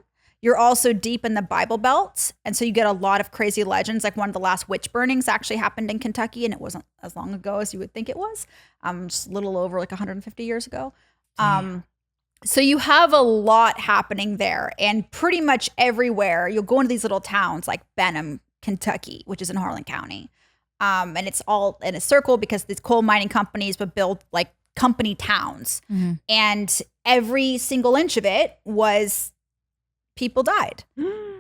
You're also deep in the Bible Belt. And so you get a lot of crazy legends. Like one of the last witch burnings actually happened in Kentucky, and it wasn't as long ago as you would think it was. Just a little over like 150 years ago. So you have a lot happening there, and pretty much everywhere you'll go into these little towns like Benham, Kentucky, which is in Harlan County. And it's all in a circle because these coal mining companies would build like company towns. Mhm. And every single inch of it was people died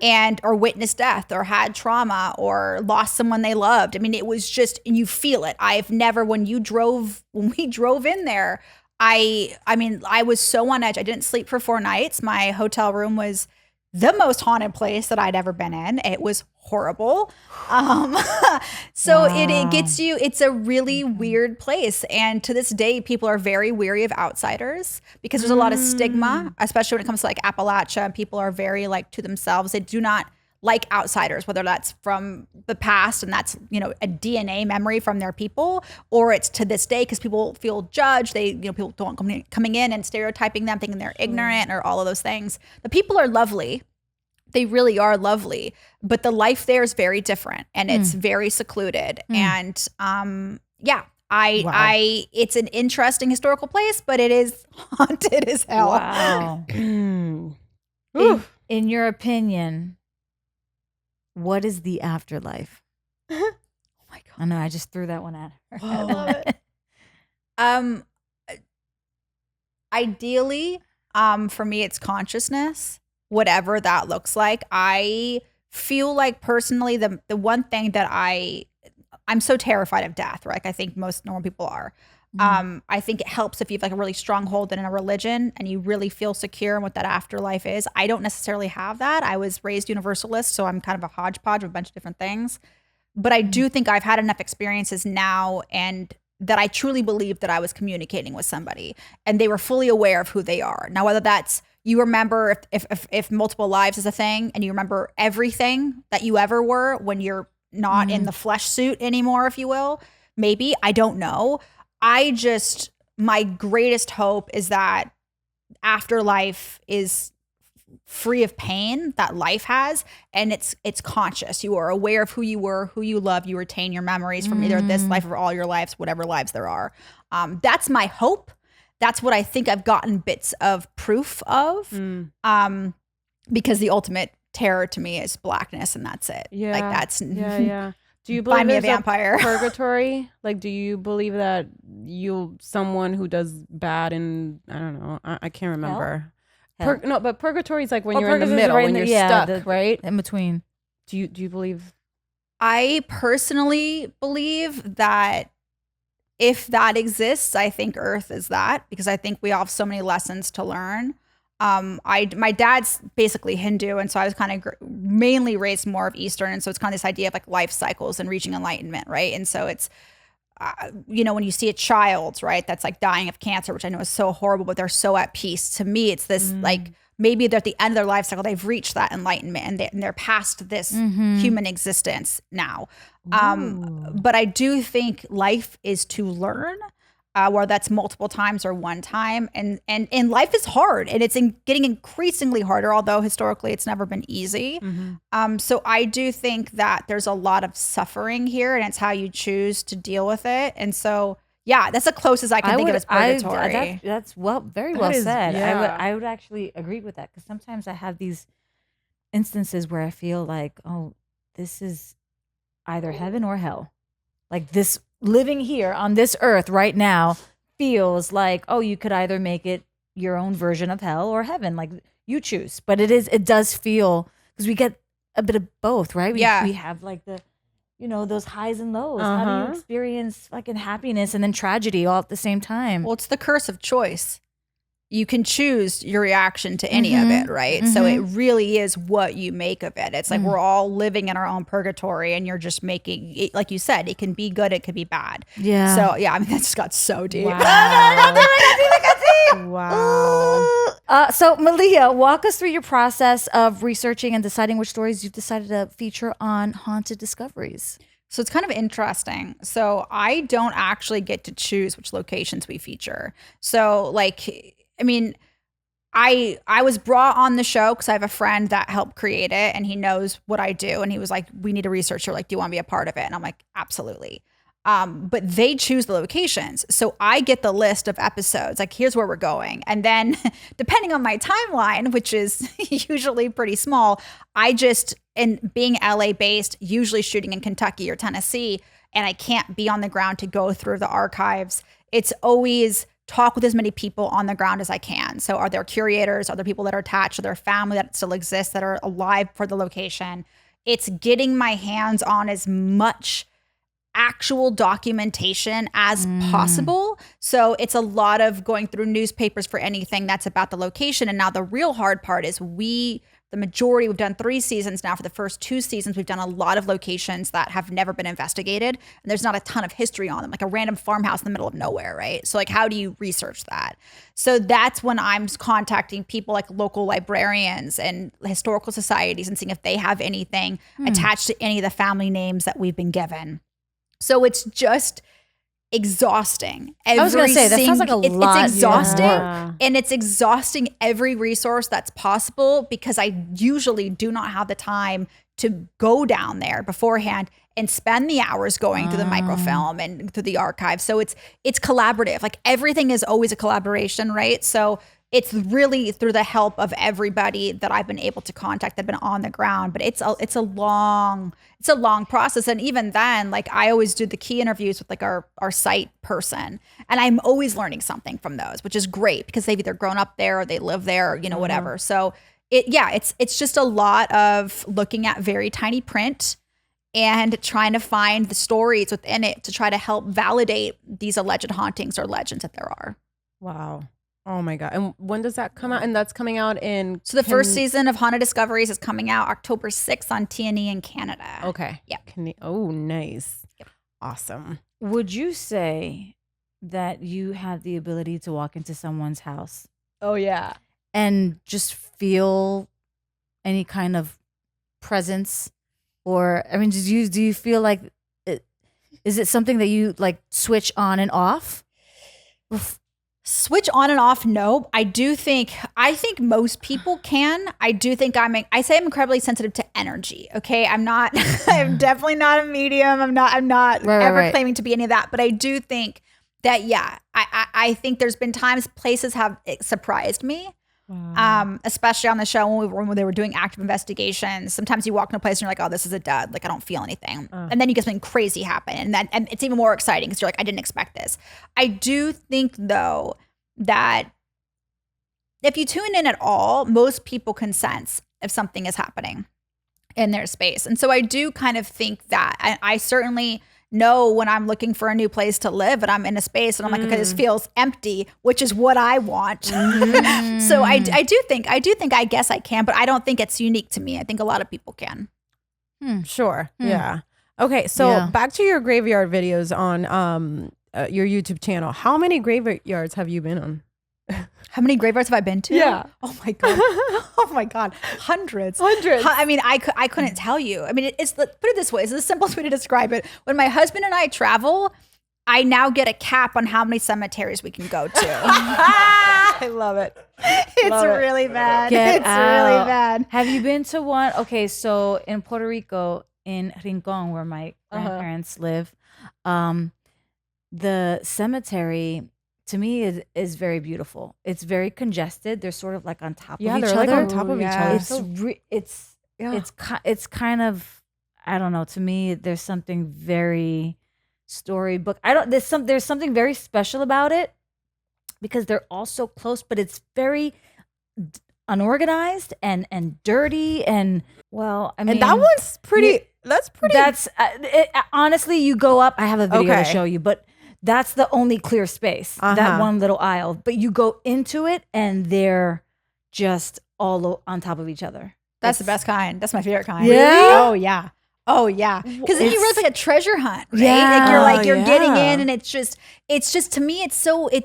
and or witnessed death or had trauma or lost someone they loved. I mean, it was just, and you feel it. When we drove in there, I mean, I was so on edge. I didn't sleep for 4 nights. My hotel room was the most haunted place that I'd ever been in. It was horrible. So it gets you, it's a really weird place. And to this day, people are very weary of outsiders because there's a lot of stigma, especially when it comes to like Appalachia. People are very like to themselves. They do not like outsiders, whether that's from the past and that's, you know, a DNA memory from their people, or it's to this day because people feel judged. People don't coming in and stereotyping them, thinking they're ignorant or all of those things. The people are lovely. They really are lovely, but the life there is very different and it's very secluded. And it's an interesting historical place, but it is haunted as hell. Wow. In your opinion, what is the afterlife? Oh my God. I know, I just threw that one at her. I love it. Ideally, for me, it's consciousness, whatever that looks like. I feel like personally, the one thing that I'm so terrified of death, right? Like I think most normal people are. I think it helps if you have like a really strong hold in a religion and you really feel secure in what that afterlife is. I don't necessarily have that. I was raised Universalist, so I'm kind of a hodgepodge of a bunch of different things. But I do think I've had enough experiences now and that I truly believe that I was communicating with somebody and they were fully aware of who they are. Now, whether that's you remember if multiple lives is a thing, and you remember everything that you ever were when you're not in the flesh suit anymore, if you will. Maybe, I don't know. My greatest hope is that afterlife is free of pain that life has, and it's conscious. You are aware of who you were, who you love. You retain your memories from either this life or all your lives, whatever lives there are. That's my hope. That's what I think I've gotten bits of proof of. Because the ultimate terror to me is blackness, and that's it. Yeah. Like that's Yeah. Do you believe find me a there's vampire. purgatory? Like, do you believe that someone who does bad in, I don't know, I can't remember. Hell? No, but purgatory is like when Oh, you're in the purgatory's middle, right when in you're the- yeah, stuck, the- right? In between. Do you believe? I personally believe that if that exists, I think Earth is that, because I think we all have so many lessons to learn. My dad's basically Hindu, and so I was kind of mainly raised more of Eastern, and so it's kind of this idea of like life cycles and reaching enlightenment, right? And so it's when you see a child, right, that's like dying of cancer, which I know is so horrible, but they're so at peace. To me, it's this like maybe they're at the end of their life cycle, they've reached that enlightenment, and they're past this human existence now. But I do think life is to learn. Where that's multiple times or one time, and life is hard, and it's getting increasingly harder, although historically it's never been easy. So I do think that there's a lot of suffering here, and it's how you choose to deal with it. And so yeah, that's the closest I can think of as purgatory. That's very well is- said. yeah. I would actually agree with that, because sometimes I have these instances where I feel like, oh, this is either heaven or hell. Like this living here on this earth right now feels like, oh, you could either make it your own version of hell or heaven. Like you choose. But it does feel, because we get a bit of both, right? We have like the, those highs and lows. How do you experience fucking happiness and then tragedy all at the same time? Well, it's the curse of choice. You can choose your reaction to any of it, right? So it really is what you make of it. It's like we're all living in our own purgatory, and you're just making it, like you said, it can be good, it could be bad. Yeah. So yeah, I mean, that just got so deep. Wow. So Malia, walk us through your process of researching and deciding which stories you've decided to feature on Haunted Discoveries. So it's kind of interesting. So I don't actually get to choose which locations we feature. So like, I mean, I was brought on the show because I have a friend that helped create it, and he knows what I do. And he was like, we need a researcher. Like, do you want to be a part of it? And I'm like, absolutely. But they choose the locations. So I get the list of episodes, like here's where we're going. And then depending on my timeline, which is usually pretty small, and being LA based, usually shooting in Kentucky or Tennessee, and I can't be on the ground to go through the archives. It's always talk with as many people on the ground as I can. So are there curators? Are there people that are attached? Are there family that still exists that are alive for the location? It's getting my hands on as much actual documentation as possible. So it's a lot of going through newspapers for anything that's about the location. And now the real hard part is we've done 3 seasons now. For the first 2 seasons, we've done a lot of locations that have never been investigated. And there's not a ton of history on them, like a random farmhouse in the middle of nowhere, right? So like, how do you research that? So that's when I'm contacting people like local librarians and historical societies and seeing if they have anything attached to any of the family names that we've been given. So it's just exhausting. I was going to say, that sounds like a lot. It's exhausting. Yeah. And it's exhausting every resource that's possible, because I usually do not have the time to go down there beforehand and spend the hours going through the microfilm and through the archive. So it's collaborative. Like everything is always a collaboration, right? So it's really through the help of everybody that I've been able to contact that have been on the ground. But it's a long process. And even then, like I always do the key interviews with like our site person. And I'm always learning something from those, which is great because they've either grown up there or they live there, or, whatever. So it's just a lot of looking at very tiny print and trying to find the stories within it to try to help validate these alleged hauntings or legends that there are. Wow. Oh my God. And when does that come out? And that's coming out in... So the first season of Haunted Discoveries is coming out October 6th on T&E in Canada. Okay. Yep. Oh, nice. Yep. Awesome. Would you say that you have the ability to walk into someone's house Oh, yeah. and just feel any kind of presence? Or I mean, do you feel like is it something that you like switch on and off? Switch on and off, no. I think most people can. I do think I say I'm incredibly sensitive to energy. Okay. I'm not, I'm definitely not a medium. I'm not ever claiming to be any of that. But I do think that, yeah, I think there's been times places have surprised me. Especially on the show when they were doing active investigations. Sometimes you walk in a place and you're like, oh, this is a dud. Like, I don't feel anything. And then you get something crazy happen. And it's even more exciting because you're like, I didn't expect this. I do think, though, that if you tune in at all, most people can sense if something is happening in their space. And so I do kind of think that. I certainly know when I'm looking for a new place to live and I'm in a space and I'm like, okay, this feels empty, which is what I want. So I do think, I guess I can, but I don't think it's unique to me. I think a lot of people can. Sure. Yeah. Okay. So back to your graveyard videos on your YouTube channel. How many graveyards have you been on? How many graveyards have I been to? Yeah. Oh my God. Oh my God. Hundreds. I mean, I couldn't tell you. I mean, put it this way. It's the simplest way to describe it. When my husband and I travel, I now get a cap on how many cemeteries we can go to. I love it. It's really bad. Get It's out. really bad. Have you been to one? Okay, so in Puerto Rico, in Rincon, where my grandparents live, the cemetery to me is very beautiful. It's very congested. They're sort of like on top of each other. Yeah, they're like on top of each other. It's kind of, I don't know. To me, there's something very storybook. There's something very special about it because they're all so close, but it's very unorganized and dirty and well. I mean, and that one's pretty. That's pretty. That's honestly, you go up. I have a video to show you, but. That's the only clear space, that one little aisle. But you go into it and they're just all on top of each other. That's the best kind. That's my favorite kind. Yeah? Oh, yeah. Oh, yeah. Because then you realize like a treasure hunt, right? Yeah. Like you're getting in and it's just to me, it's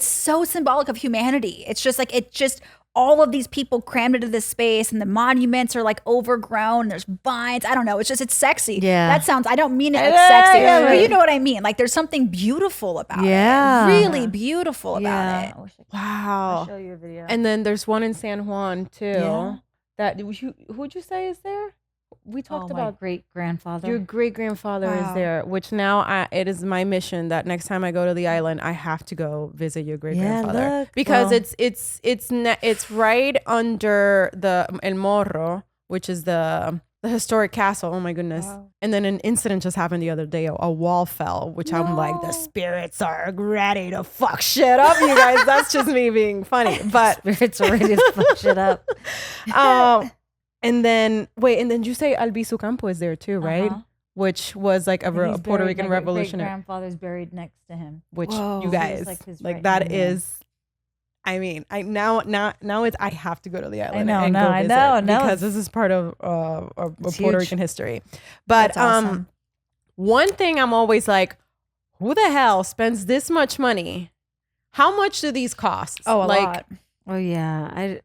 so symbolic of humanity. It's just all of these people crammed into this space and the monuments are like overgrown and there's vines. I don't know. It's sexy. Yeah. That sounds, I don't mean it like sexy, but you know what I mean? Like there's something beautiful about it. Really beautiful about it. Wow. I'll show you a video. And then there's one in San Juan too. Yeah. That who'd you say is there? We talked my about great grandfather. your great grandfather is there, which now it is my mission that next time I go to the island, I have to go visit your great grandfather because it's right under the El Morro, which is the historic castle. Oh my goodness! Wow. And then an incident just happened the other day. A wall fell, which I'm like, the spirits are ready to fuck shit up, you guys. That's just me being funny, but spirits are ready to fuck shit up. And then you say Albizu Campo is there too, right? Which was like a Puerto Rican revolutionary. My grandfather's buried next to him. Which you guys like that is. I mean, I have to go to the island. I know, because this is part of Puerto Rican history. But awesome. One thing I'm always like, who the hell spends this much money? How much do these cost? Oh, a lot. Oh yeah,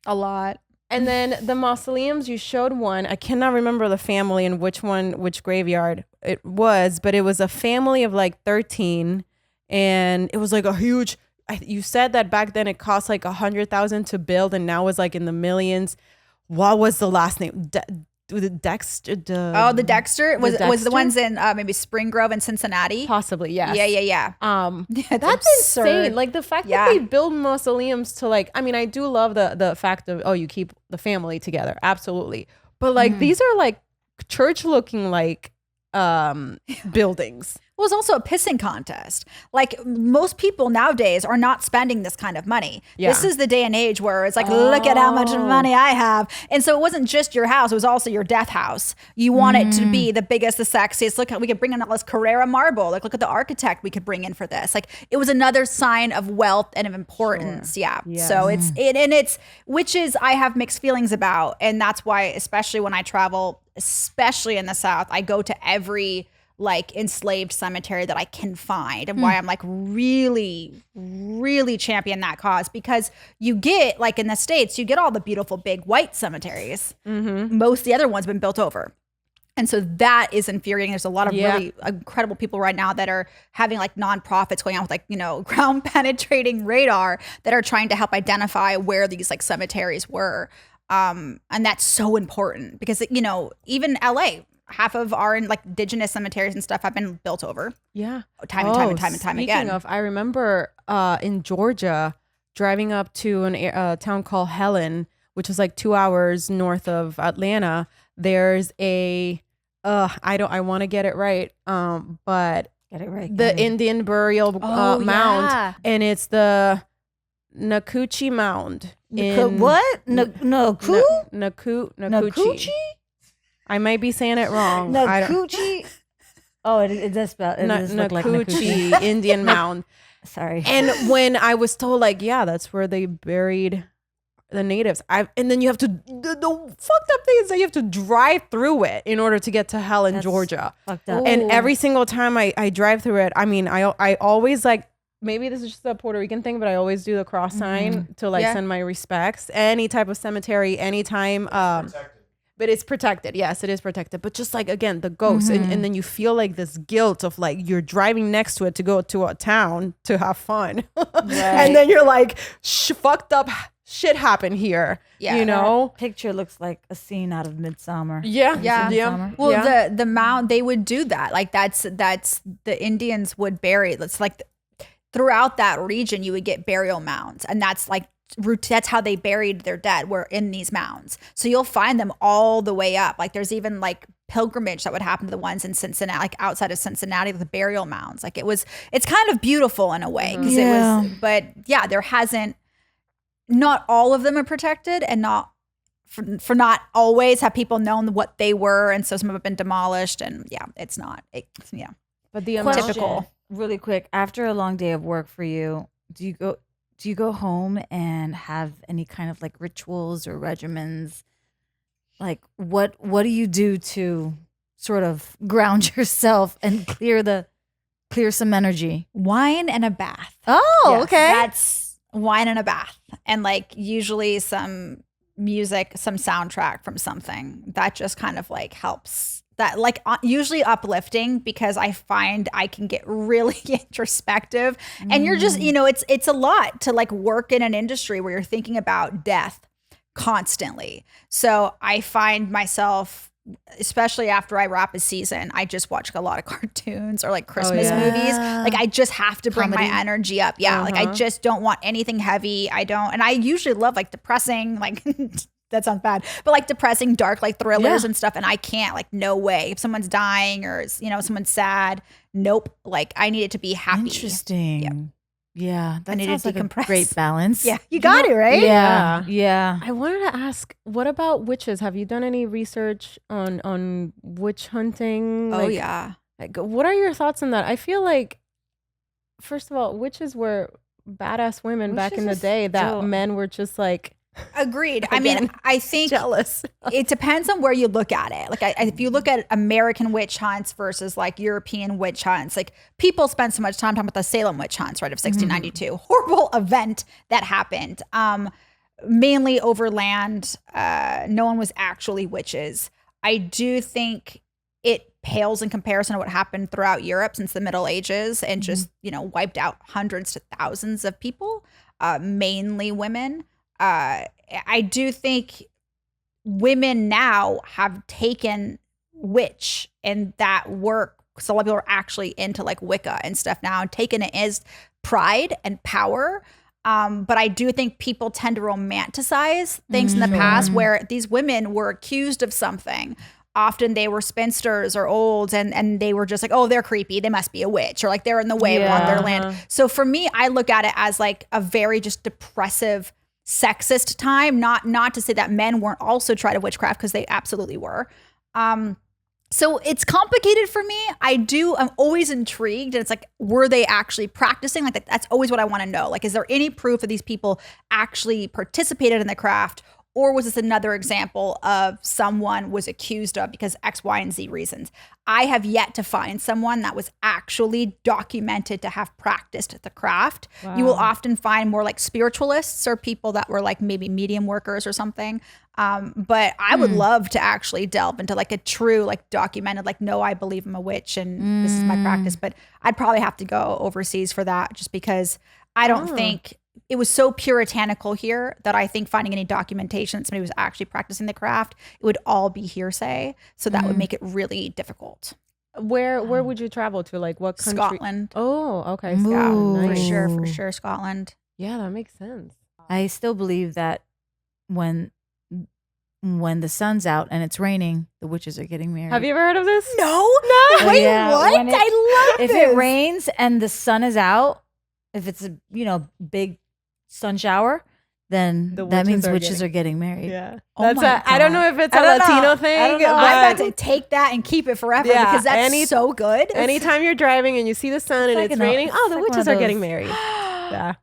a lot. And then the mausoleums, you showed one. I cannot remember the family and which graveyard it was, but it was a family of like 13, and it was like a huge. You said that back then it cost like $100,000 to build, and now it's like in the millions. What was the last name? The Dexter. The Dexter was the ones in maybe Spring Grove and Cincinnati. Possibly, yes. Yeah. That's insane. Like the fact that they build mausoleums to like. I mean, I do love the fact of you keep the family together, absolutely. But like these are like church looking like buildings. Well, it was also a pissing contest. Like most people nowadays are not spending this kind of money. Yeah. This is the day and age where it's like, look at how much money I have. And so it wasn't just your house. It was also your death house. You want it to be the biggest, the sexiest. Look, we could bring in all this Carrera marble. Like, look at the architect we could bring in for this. Like it was another sign of wealth and of importance. Sure. Yeah. Yes. So it's which is, I have mixed feelings about. And that's why, especially when I travel, especially in the South, I go to every like enslaved cemetery that I can find, and why I'm like really, really champion that cause, because you get, like in the States, you get all the beautiful big white cemeteries. Most of the other ones have been built over. And so that is infuriating. There's a lot of really incredible people right now that are having like nonprofits going out with like, you know, ground penetrating radar that are trying to help identify where these like cemeteries were. And that's so important because, you know, even LA, half of our like indigenous cemeteries and stuff have been built over. Yeah. Time and time and time and time again. Speaking of, I remember in Georgia driving up to a town called Helen, which is like 2 hours north of Atlanta. There's a I want to get it right. But Get it right. the Indian burial mound, and it's the Nakuchi Mound. What? Nakuchi. I might be saying it wrong. Nakuchi. Oh, it does spell. It does look like Nakuchi. Nakuchi Indian Mound. Sorry. And when I was told, like, yeah, that's where they buried the natives, and then you have to, the fucked up thing is that you have to drive through it in order to get to Helen, Georgia. Fucked up. And every single time I drive through it, I mean, I always like, maybe this is just a Puerto Rican thing, but I always do the cross sign to like send my respects. Any type of cemetery, anytime. But it's protected. Yes, it is protected. But just like, again, the ghosts. And then you feel like this guilt of like, you're driving next to it to go to a town to have fun. And then you're like, fucked up shit happened here. Yeah. You know? That picture looks like a scene out of Midsummer. Yeah. Yeah. Well, the mound, they would do that. Like that's the Indians would bury. It's like throughout that region, you would get burial mounds, and that's like that's how they buried their dead, were in these mounds. So you'll find them all the way up. Like there's even like pilgrimage that would happen to the ones in Cincinnati, like outside of Cincinnati, the burial mounds. Like it's kind of beautiful in a way because it was, but yeah, there hasn't. Not all of them are protected, and not for not always have people known what they were, and so some have been demolished, and it's not. But the Question, typical. Really quick, after a long day of work for you, do you go home and have any kind of like rituals or regimens? Like what do you do to sort of ground yourself and clear some energy? Wine and a bath. Oh, Yes, okay. That's wine and a bath, and like usually some music, some soundtrack from something that just kind of like helps. That like usually uplifting, because I find I can get really introspective, and you're just, you know, it's a lot to like work in an industry where you're thinking about death constantly. So I find myself, especially after I wrap a season, I just watch a lot of cartoons or like Christmas movies. Like I just have to bring my energy up. Yeah. Like I just don't want anything heavy. And I usually love like depressing, like that sounds bad, but like depressing, dark, like thrillers and stuff. And I can't, like, no way. If someone's dying or, you know, someone's sad, nope. Like I need it to be happy. Interesting. Yep. Yeah, that I need to sounds like a decompress. great balance. Yeah. You got it, right? Yeah. I wanted to ask, what about witches? Have you done any research on witch hunting? Oh, Like, yeah. Like, what are your thoughts on that? I feel like, first of all, witches were badass women back in the Witches day that still- men were just like Agreed. I mean, I think jealous. it depends on where you look at it. Like, if you look at American witch hunts versus like European witch hunts, like people spend so much time talking about the Salem witch hunts, right, of 1692, horrible event that happened, mainly over land. No one was actually witches. I do think it pales in comparison to what happened throughout Europe since the Middle Ages, and just, you know, wiped out hundreds to thousands of people, mainly women. I do think women now have taken witch and that work. So a lot of people are actually into like Wicca and stuff now, and taking it as pride and power. But I do think people tend to romanticize things in the past where these women were accused of something. Often they were spinsters or old, and they were just like, oh, they're creepy, they must be a witch, or like they're in the way on their land. So for me, I look at it as like a very just depressive, sexist time. Not to say that men weren't also tried to witchcraft, because they absolutely were. So it's complicated for me. I'm always intrigued, and it's like, were they actually practicing? Like that's always what I want to know. Like, is there any proof that these people actually participated in the craft, Or was this another example of someone was accused of because X, Y, and Z reasons? I have yet to find someone that was actually documented to have practiced the craft. Wow. You will often find more like spiritualists or people that were like maybe medium workers or something. But I would love to actually delve into like a true, like documented, like, no, I believe I'm a witch and this is my practice. But I'd probably have to go overseas for that just because I don't think it was so puritanical here that I think finding any documentation that somebody was actually practicing the craft, it would all be hearsay. So that would make it really difficult. Where would you travel to? Like what country? Scotland. Oh, okay. Ooh. Scotland. Nice. For sure, Scotland. Yeah, that makes sense. I still believe that when the sun's out and it's raining, the witches are getting married. Have you ever heard of this? No. Wait, what? I love If it rains and the sun is out, if it's a big sun shower, then The that means witches witches are are getting married. Yeah. Oh That's my I don't God. know if it's I a don't know. Latino I thing. don't know. I'm but about to take that and keep it forever Yeah, because that's so good. anytime you're driving and you see the sun and like it's an- raining, it's oh, the like one witches of are getting those- married. Yeah.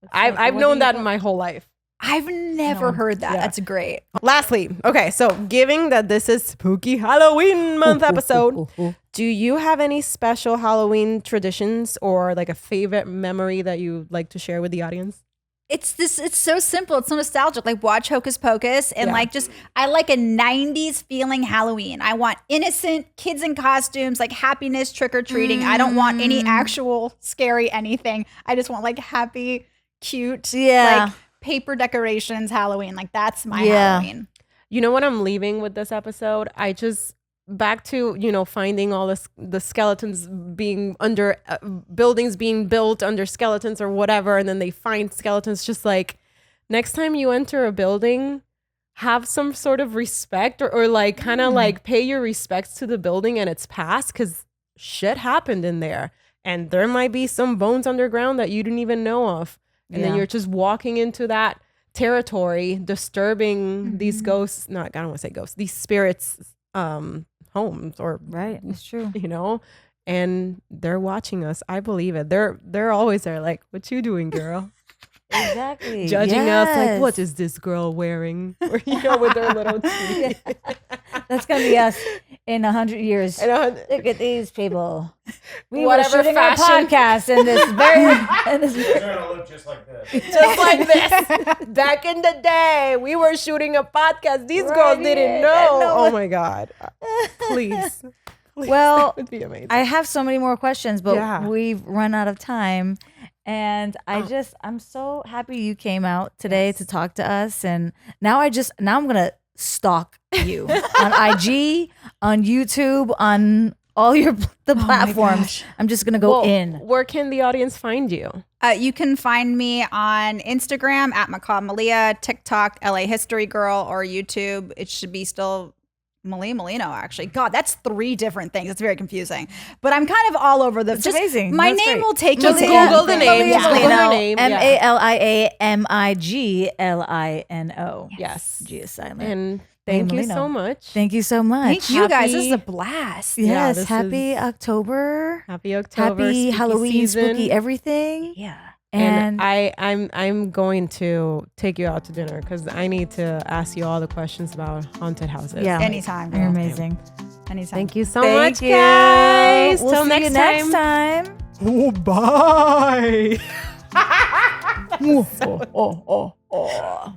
It's like, I've what known do you that call- my whole life. I've never heard that. Yeah. That's great. Lastly, okay, so given that this is Spooky Halloween month episode, do you have any special Halloween traditions or like a favorite memory that you like to share with the audience? It's so simple. It's so nostalgic. Like watch Hocus Pocus and Yeah. like just I like a 90s feeling Halloween. I want innocent kids in costumes, like happiness, trick or treating. I don't want any actual scary anything. I just want like happy, cute, Yeah. like paper decorations Halloween. Like that's my Yeah. Halloween. You know what I'm leaving with this episode? I just back to finding all the skeletons being under buildings being built under skeletons or whatever, and then they find skeletons. Just like next time you enter a building, have some sort of respect or like kind of like pay your respects to the building and its past, because shit happened in there and there might be some bones underground that you didn't even know of, and then Yeah. you're just walking into that territory, disturbing these ghosts. I don't want to say ghosts, these spirits homes, or Right, it's true. and they're watching us. I believe it. They're always there like, what you doing, girl? Exactly. Judging us like, Yes. what is this girl wearing? Or, with their little teeth. That's gonna be us in 100 years. And, Look at these people. We Whatever were shooting our fashion- podcast in this very They're gonna look just like this. just like this. Back in the day, we were shooting a podcast. These girls didn't know. Oh my God. Please. Well, That would be amazing. I have so many more questions, but Yeah. we've run out of time. And I'm so happy you came out today to talk to us. And now I'm gonna stalk you on IG, on YouTube, on all the platforms. I'm just gonna go in. Where can the audience find you? You can find me on Instagram at Malia, TikTok, LA History Girl, or YouTube. It should be still Malia Miglino, actually. God, that's 3 different things. It's very confusing. But I'm kind of all over the. It's just, amazing. My That's name great. will take Just you to Google the anything. name. Just Google her name. MALIAMIGLINO. Yes. G is silent. And thank you Molino. so much. Thank you so much. Thank you guys. This is a Happy- blast. Yeah, Yes, this happy is- October. Happy October. Happy spooky Halloween, season. spooky everything. Yeah. And I'm going to take you out to dinner because I need to ask you all the questions about haunted houses. yeah, Anytime. you're girl. amazing. Anytime. Thank you so Thank much, you. guys. We'll Till see next you time. next time. Oh, bye. Oh.